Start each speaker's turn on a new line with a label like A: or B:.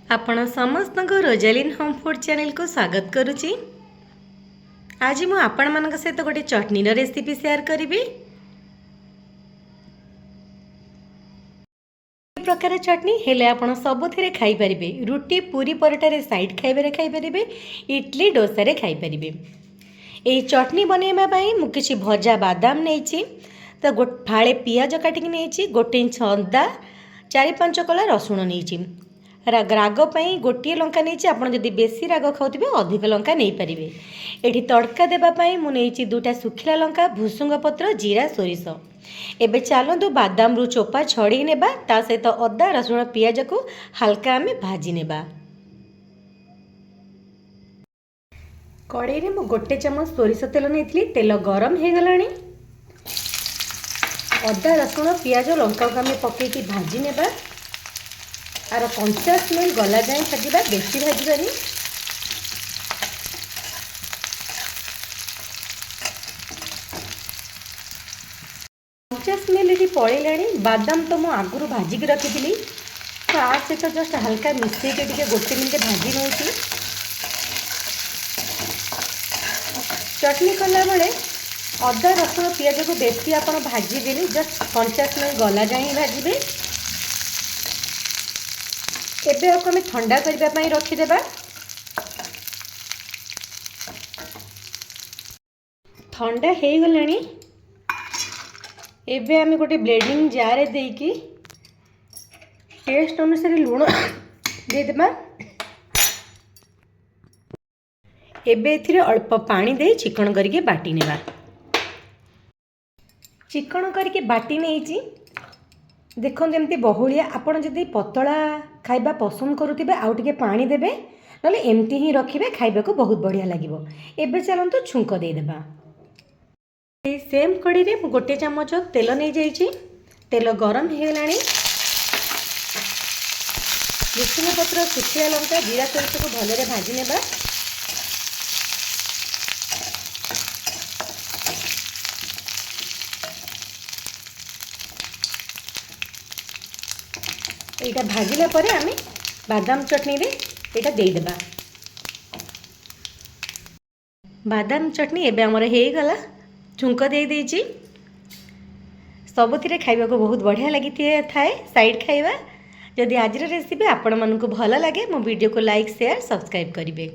A: आपण समस्त Rosalind home food channel को स्वागत करुच्ची। आज मु आपण मान सहित गोटे चटनी रेसिपी शेयर करी। प्रकार चटनी हेले आपण सबुथिरे खाई परिबे। रुटी पूरी पराठा साइड खाइबे खाई परिबे, इडली डोसा रे खाई परिबे। एही चटनी बनैबा पई मु किछि भजा बादाम नेछि, तो फाळे पियाज काटिक नेछि, गोटे इंच अदा, 4-5 कला रसुण नेछि। राग पाई गोटे लंका नहीं, आपड़ जदि बेसी राग खाऊे अधिक लंका नहीं पारे। ये तड़का देवाई मुझे 2टा सुखिला लंका, भुसुंग पत्र, जीरा, सोरिष। एबे चलतु बादाम रु चोपा छड़ी नेबा, ता सहित अदा रसुण पियाज को हल्का आम भाजी नेबा। कड़ाई रे मु गोटे चमच सोरिष तेल नहीं, तेल गरम हो गलानी। अदा रसुण पियाज लंका को आम पकईकी भाजी नेबा। आर 50 मिनट गला जाए भाजवा, बेसी भाजवानी। मिनट पड़ेगा। बादाम तो मुझे आगुरी भाजिक रखी, तो आ सहित जस्ट हल्का मिसई के गोटे मिनट भाजी नौ। चटनी कला बेले अदा रसुण पियाज को बेसी आप भाजबे, जस्ट 50 मिनट गला जाए भाजबे। एबे आम ठंडा करने रखीदेबा। ठंडा हो गलानी। एबे आम गोटे ब्लेंडिंग जार देकी टेस्ट अनुसार लुण देदेबा। एबे एथिरे अल्प पानी दे चिकन करके बाटी नेबा। चिकन करके बाटी नहीं देखो एमती बहुलिया। आपड़ जदि पतला खाइबा पसंद करुथिबे आउ टिके पानी देबे, नले एमती ही रखिबे, खाइबा को बहुत बढ़िया लागिबो। एबे चलंतु छुंक दे देबा। ए सेम कड़ी रे गोटे चम्मच तेल नहीं जाइछि। तेल गरम हो गलानी। भुसुंग पत्र, सुखिया लंका, जीरा, सोरिष को भलरे भाजी नेबा। एटा भाजिला परे आमे बादाम चटनी रे एटा दे देबा। बादाम चटनी एबे हमर हे गला। छुंक दे देछि। सबुथिरे खाइबा को बहुत बढ़िया लगी थाए साइड खाइबा। जदि आज रेसिपी आपण मानकु भल लगे, मो वीडियो को लाइक, शेयर, सब्सक्राइब करिवे।